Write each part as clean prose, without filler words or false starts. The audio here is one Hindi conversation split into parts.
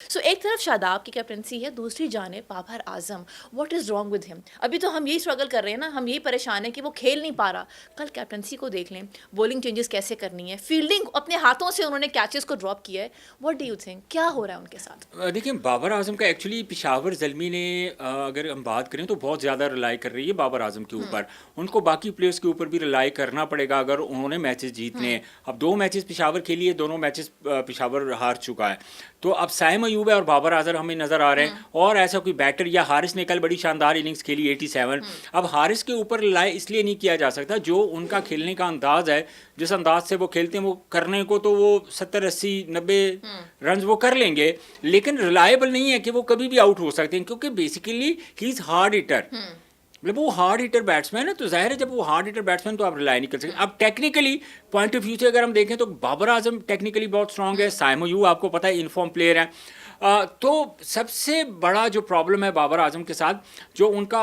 सो एक तरफ शादाब की कैप्टनसी है, दूसरी जानिब Babar Azam. What is wrong with him? अभी तो हम यही स्ट्रगल कर रहे हैं ना, हम यही परेशान है कि वो खेल नहीं पा रहा। कल कैप्टनसी को देख लें, बॉलिंग चेंजेस कैसे करनी है, फील्डिंग अपने हाथों से उन्होंने कैचेस को ड्रॉप किया है। व्हाट डू यू थिंक क्या हो रहा है उनके साथ? देखिए बाबर आजम का एक्चुअली पेशावर ज़ल्मी ने अगर हम बात करें तो बहुत ज़्यादा रिलाई कर रही है बाबर आजम के ऊपर। उनको बाकी प्लेयर्स के ऊपर भी रिलाई करना पड़ेगा अगर उन्होंने मैचेस जीतने हैं। अब 2 मैचेस पेशावर खेली है, दोनों मैचेस पेशावर हार चुका है। तो अब साइम अयूब है और बाबर आजम हमें नज़र आ रहे हैं, और ऐसा कोई बैटर, या हारिस ने कल बड़ी शानदार इनिंग्स खेली 87। अब हारिस के ऊपर रिलाई इसलिए नहीं किया जा सकता, जो उनका खेलने का अंदाज है, जिस अंदाज से वो खेलते हैं, वो करने को तो वो 70 80 90 रन वो कर लेंगे, लेकिन रिलायबल नहीं है कि वो कभी भी आउट हो सकते हैं, क्योंकि basically he is hard hitter. मतलब वो हार्ड हिटर बैट्समैन है, तो जाहिर है जब वो हार्ड हिटर बैट्समैन तो आप रिलाई नहीं कर सकते। अब टेक्निकली पॉइंट ऑफ व्यू से अगर हम देखें तो बाबर आजम टेक्निकली बहुत स्ट्रांग है, साइम अयूब आपको पता है इनफॉर्म प्लेयर है। तो सबसे बड़ा जो प्रॉब्लम है बाबर आजम के साथ, जो उनका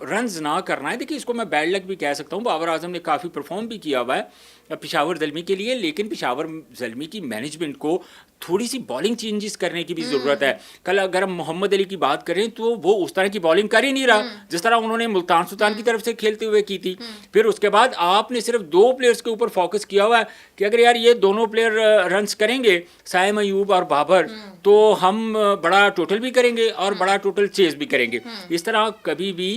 रन्स ना करना है। देखिए इसको मैं बैड लक भी कह सकता हूँ, बाबर आजम ने काफ़ी परफॉर्म भी किया हुआ है पेशावर ज़ल्मी के लिए, लेकिन पेशावर ज़ल्मी की मैनेजमेंट को थोड़ी सी बॉलिंग चेंजेस करने की भी ज़रूरत है। कल अगर हम मोहम्मद अली की बात करें तो वो उस तरह की बॉलिंग कर ही नहीं रहा जिस तरह उन्होंने मुल्तान सुल्तान की तरफ से खेलते हुए की थी। फिर उसके बाद आपने सिर्फ 2 प्लेयर्स के ऊपर फोकस किया हुआ है कि अगर यार ये दोनों प्लेयर रन्स करेंगे, साइम अयूब और बाबर, तो हम बड़ा टोटल भी करेंगे और बड़ा टोटल चेज भी करेंगे। इस तरह कभी भी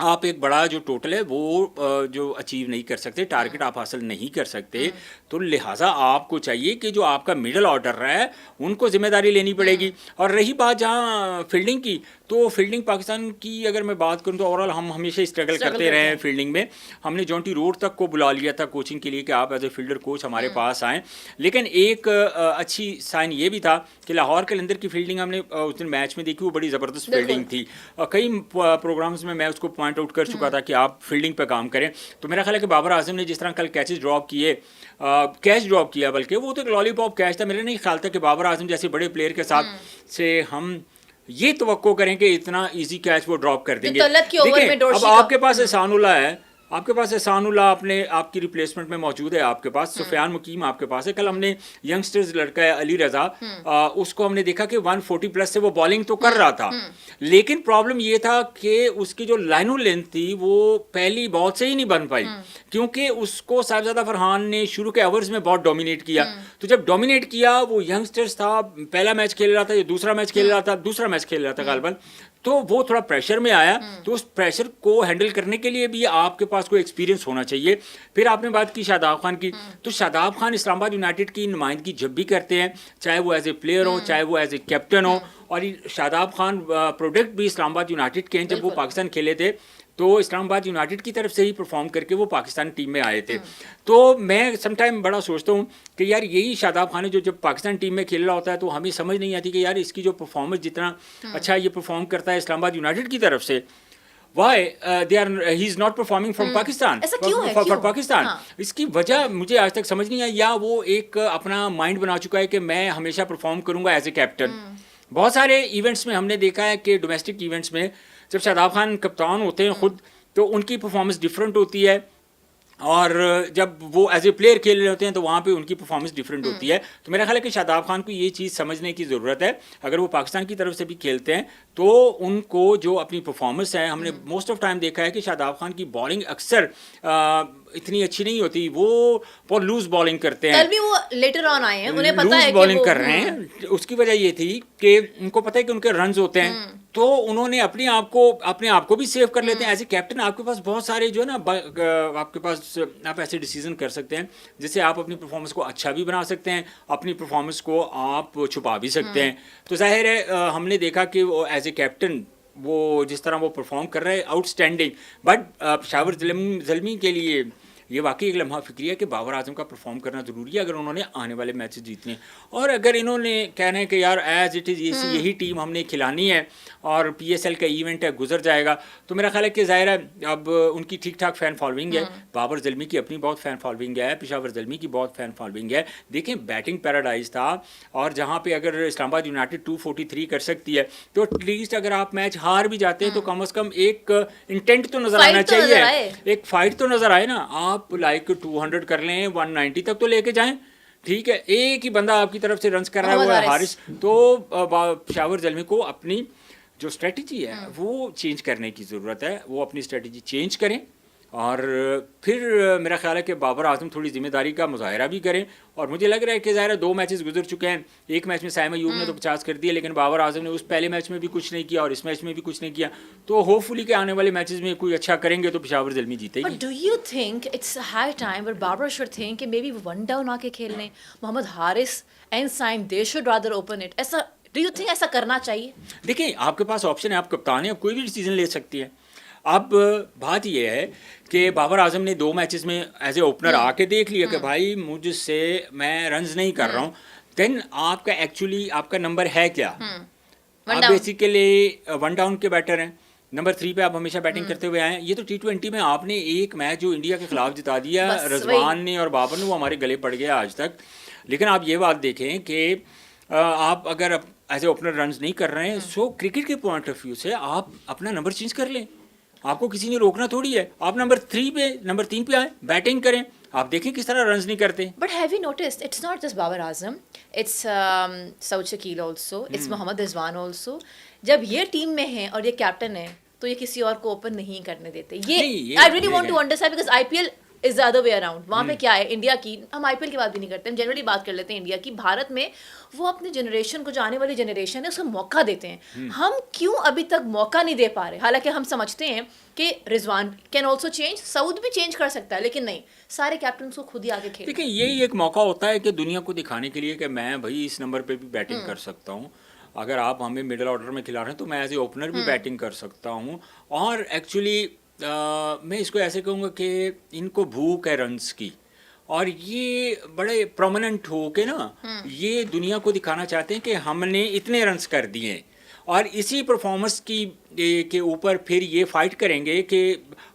आप एक बड़ा जो टोटल है वो जो अचीव नहीं कर सकते, टारगेट आप हासिल नहीं कर सकते। तो लिहाजा आपको चाहिए कि जो आपका मिडल ऑर्डर रहा है उनको जिम्मेदारी लेनी पड़ेगी। और रही बात जहाँ फील्डिंग की, तो फील्डिंग पाकिस्तान की अगर मैं बात करूँ तो ओवरऑल हम हमेशा स्ट्रगल करते रहे हैं फील्डिंग में। हमने जॉन्टी रोड तक को बुला लिया था कोचिंग के लिए कि आप एज ए फील्डर कोच हमारे पास आएँ, लेकिन एक अच्छी साइन ये भी था कि लाहौर कलंदर की फील्डिंग हमने उस दिन मैच में देखी, वो बड़ी ज़बरदस्त फील्डिंग थी। कई प्रोग्राम्स में मैं उसको पॉइंट आउट कर चुका था कि आप फील्डिंग पे काम करें। तो मेरा ख्याल है कि बाबर आजम ने जिस तरह कल कैचेस ड्रॉप किए, कैच ड्रॉप किया, बल्कि वो तो एक लॉलीपॉप कैच था। मेरा नहीं ख्याल था कि बाबर आजम जैसे बड़े प्लेयर के साथ से हम ये तवक्को करें कि इतना इजी कैच वो ड्रॉप कर देंगे। देखिए अब आपके पास एहसानुल्लाह है, आपके पास एहसानुल्लाह अपने आपकी रिप्लेसमेंट में मौजूद है, आपके पास सुफियान मुकीम आपके पास है। कल हमने यंगस्टर्स लड़का है अली रजा, उसको हमने देखा कि 140 प्लस से वो बॉलिंग तो कर रहा था, लेकिन प्रॉब्लम ये था कि उसकी जो लाइनो लेंथ थी वो पहली बॉल से ही नहीं बन पाई, क्योंकि उसको साहिबजादा फरहान ने शुरू के ओवर्स में बहुत डोमिनेट किया। तो जब डोमिनेट किया, वो यंगस्टर्स था, पहला मैच खेल रहा था या दूसरा मैच खेल रहा था, दूसरा मैच खेल रहा था गालबन, तो वो थोड़ा प्रेशर में आया। तो उस प्रेशर को हैंडल करने के लिए भी आपके पास कोई एक्सपीरियंस होना चाहिए। फिर आपने बात की शादाब खान की, तो शादाब खान इस्लामाबाद यूनाइटेड की नुमाइंदगी जब भी करते हैं, चाहे वो एज ए प्लेयर हो, चाहे वो एज ए कैप्टन हो, और शादाब खान प्रोडक्ट भी इस्लामाबाद यूनाइटेड के हैं। जब वो पाकिस्तान खेले थे तो इस्लामाबाद यूनाइटेड की तरफ से ही परफॉर्म करके वो पाकिस्तान टीम में आए थे। तो मैं समटाइम बड़ा सोचता हूँ कि यार यही शादाब खान है जो जब पाकिस्तान टीम में खेल रहा होता है तो हमें समझ नहीं आती कि यार इसकी जो परफॉर्मेंस जितना अच्छा ये परफॉर्म करता है इस्लामाबाद यूनाइटेड की तरफ से, why they are he is not performing from Pakistan, for Pakistan. इसकी वजह मुझे आज तक समझ नहीं आई, या वो एक अपना माइंड बना चुका है कि मैं हमेशा परफॉर्म करूँगा एज ए कैप्टन। बहुत सारे इवेंट्स में हमने देखा है कि डोमेस्टिक इवेंट्स में जब शादाब खान कप्तान होते हैं खुद, तो उनकी परफॉर्मेंस डिफरेंट होती है, और जब वो एज ए प्लेयर खेल रहे होते हैं तो वहाँ पे उनकी परफॉर्मेंस डिफरेंट होती है। तो मेरा ख्याल है कि शादाब खान को ये चीज़ समझने की ज़रूरत है। अगर वो पाकिस्तान की तरफ से भी खेलते हैं तो उनको जो अपनी परफॉर्मेंस है, हमने मोस्ट ऑफ टाइम देखा है कि शादाब खान की बॉलिंग अक्सर इतनी अच्छी नहीं होती, वो बहुत लूज बॉलिंग करते हैं। कल भी वो लेटर ऑन आए हैं, उन्हें पता है कि बॉलिंग कर रहे हैं। उसकी वजह ये थी कि उनको पता है कि उनके रन्स होते हैं, तो उन्होंने अपने आप को भी सेव कर लेते हैं। एज ए कैप्टन आपके पास बहुत सारे जो है ना, आपके पास आप ऐसे डिसीजन कर सकते हैं जिससे आप अपनी परफॉर्मेंस को अच्छा भी बना सकते हैं, अपनी परफॉर्मेंस को आप छुपा भी सकते हैं। तो जाहिर है हमने देखा कि वो एज ए कैप्टन वो जिस तरह वो परफॉर्म कर रहे हैं आउटस्टैंडिंग। बट पेशावर ज़ल्मी के लिए ये वाकई एक लम्हा फिक्री है कि बाबर आजम का परफॉर्म करना ज़रूरी है अगर उन्होंने आने वाले मैचेस जीतने हैं। और अगर इन्होंने कहना है कि यार एज इट इज़ यही टीम हमने खिलानी है और PSL का इवेंट है गुजर जाएगा, तो मेरा ख्याल है कि ज़ाहिर है अब उनकी ठीक ठाक फ़ैन फॉलोइंग है। बाबर ज़ल्मी की अपनी बहुत फ़ैन फॉलोइंग है, पेशावर ज़ल्मी की बहुत फ़ैन फॉलोइंग है। देखें बैटिंग पैराडाइज था, और जहाँ पे अगर इस्लामाबाद यूनाइटेड 243 कर सकती है, तो एटलीस्ट अगर आप मैच हार भी जाते हैं तो कम से कम एक इंटेंट तो नज़र आना चाहिए, एक फाइट तो नज़र आए ना। आप लाइक 200 कर लें, 190 तक तो लेके जाएं, ठीक है, एक ही बंदा आपकी तरफ से रन्स कर रहा है, वो है मोहम्मद हारिस। तो पेशावर ज़ल्मी को अपनी जो स्ट्रेटजी है वो चेंज करने की ज़रूरत है, वो अपनी स्ट्रेटजी चेंज करें और फिर मेरा ख्याल है कि बाबर आजम थोड़ी ज़िम्मेदारी का मुजाहरा भी करें। और मुझे लग रहा है कि ज़ाहिर है 2 मैचेस गुजर चुके हैं, एक मैच में साइम अयूब ने तो 50 कर दिया, लेकिन बाबर आजम ने उस पहले मैच में भी कुछ नहीं किया और इस मैच में भी कुछ नहीं किया। तो होपफुली के आने वाले मैचेस में कोई अच्छा करेंगे तो पेशावर ज़ल्मी जीतेगी। But do you think it's a high time where Babur should think कि maybe one down आके खेलने, Mohammad Haris and Saim they should rather open it? ऐसा do you think ऐसा करना चाहिए? देखिए, आपके पास ऑप्शन है, आप कप्तान हैं, आप कोई भी डिसीजन ले सकती हैं। अब बात यह है कि बाबर आजम ने 2 मैचेस में एज ए ओपनर आके देख लिया कि भाई मुझसे मैं रन्स नहीं कर रहा हूँ, देन आपका एक्चुअली आपका नंबर है क्या? आप down. बेसिकली 1 डाउन के बैटर हैं, नंबर 3 पे आप हमेशा बैटिंग करते हुए आए हैं। ये तो T20 में आपने एक मैच जो इंडिया के खिलाफ जिता दिया, बस रजवान ने और बाबर ने, वो हमारे गले पड़ गया आज तक। लेकिन आप ये बात देखें कि आप अगर एज ए ओपनर रन्स नहीं कर रहे हैं, सो क्रिकेट के पॉइंट ऑफ व्यू से आप अपना नंबर चेंज कर लें, आपको किसी ने रोकना थोड़ी है। आप नंबर 3 पे आए, बैटिंग करें, आप देखें किस तरह रन्स नहीं करते। But have you noticed it's not just Babar Azam, it's Saud Shakil also, it's Mohammad Rizwan also. जब ये टीम में है और ये कैप्टन है तो ये किसी और को ओपन नहीं करने देते। नहीं, ये ये आई रियली वांट है। To understand because IPL is the other way around. वहाँ पे क्या है, इंडिया की, हम आईपीएल की बात भी नहीं करते, हम जनरली बात कर लेते हैं इंडिया की। भारत में वो अपने जनरेशन को, जो आने वाली जनरेशन है, उसको मौका देते हैं। हम क्यों अभी तक मौका नहीं दे पा रहे? हालांकि हम समझते हैं कि Rizwan can also change, Saud भी चेंज कर सकता है, लेकिन नहीं, सारे कैप्टन को खुद ही आगे खेल। देखिए, यही एक मौका होता है कि दुनिया को दिखाने के लिए कि मैं भाई इस नंबर पे भी बैटिंग कर सकता हूँ। अगर आप हमें मिडिल ऑर्डर में खिला रहे हैं तो मैं एज ए ओपनर भी बैटिंग कर सकता हूँ। और एक्चुअली मैं इसको ऐसे कहूँगा कि इनको भूख है रन्स की, और ये बड़े प्रोमिनेंट हो के ना ये दुनिया को दिखाना चाहते हैं कि हमने इतने रन्स कर दिए, और इसी परफॉर्मेंस की के ऊपर फिर ये फाइट करेंगे कि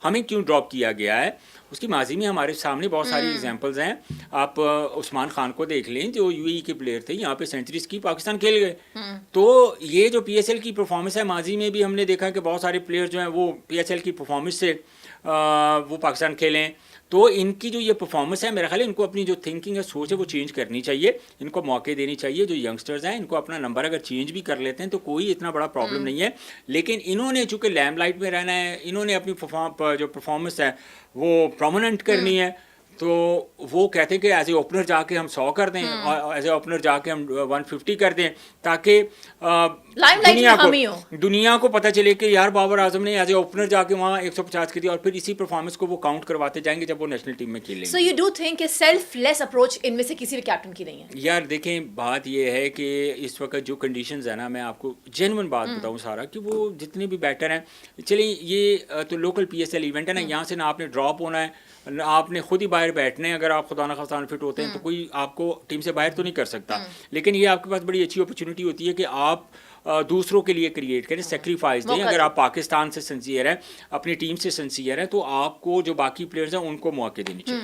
हमें क्यों ड्रॉप किया गया है। उसकी माजी में हमारे सामने बहुत सारी एग्जांपल्स हैं। आप उस्मान खान को देख लें, जो यूएई के प्लेयर थे, यहाँ पे सेंचुरीज की, पाकिस्तान खेल गए। तो ये जो पीएसएल की परफॉर्मेंस है, माजी में भी हमने देखा कि बहुत सारे प्लेयर जो हैं वो पीएसएल की परफॉर्मेंस से वो पाकिस्तान खेलें। तो इनकी जो ये परफॉर्मेंस है, मेरा ख्याल है इनको अपनी जो थिंकिंग है, सोच है, वो चेंज करनी चाहिए। इनको मौके देनी चाहिए। जो यंगस्टर्स हैं, इनको अपना नंबर अगर चेंज भी कर लेते हैं तो कोई इतना बड़ा प्रॉब्लम नहीं है। लेकिन इन्होंने चूँकि लैम्पलाइट में रहना है, इन्होंने अपनी जो परफॉर्मेंस है वो प्रोमिनेंट करनी है, तो वो कहते हैं कि एज ए ओपनर जाके हम 100 कर दें और एज ए ओपनर जाके हम 150 कर दें, ताकि दुनिया को पता चले कि यार बाबर आजम ने एज ए ओपनर जाके वहाँ 150 की दी, और फिर इसी परफॉर्मेंस को वो काउंट करवाते जाएंगे जब वो नेशनल टीम में खेलेंगे। सो यू डू थिंक कि सेल्फलेस अप्रोच इनमें से किसी भी कैप्टन की नहीं है? यार देखें, बात ये है कि इस वक्त जो कंडीशंस है ना, मैं आपको जेन्युइन बात बताऊं सारा, कि वो जितने भी बैटर हैं, चलिए ये तो लोकल पीएसएल इवेंट है ना, यहाँ से ना आपने ड्रॉप होना है, ना आपने खुद ही बाहर बैठने हैं। अगर आप खुदा न खास्ता फिट होते हैं तो कोई आपको टीम से बाहर तो नहीं कर सकता, लेकिन ये आपके पास बड़ी अच्छी अपॉर्चुनिटी होती है कि आप दूसरों के लिए क्रिएट करें, सेक्रीफाइस दें। अगर आप पाकिस्तान से सिंसियर हैं, अपनी टीम से सिंसियर हैं, तो आपको जो बाकी प्लेयर्स हैं उनको मौके देने चाहिए।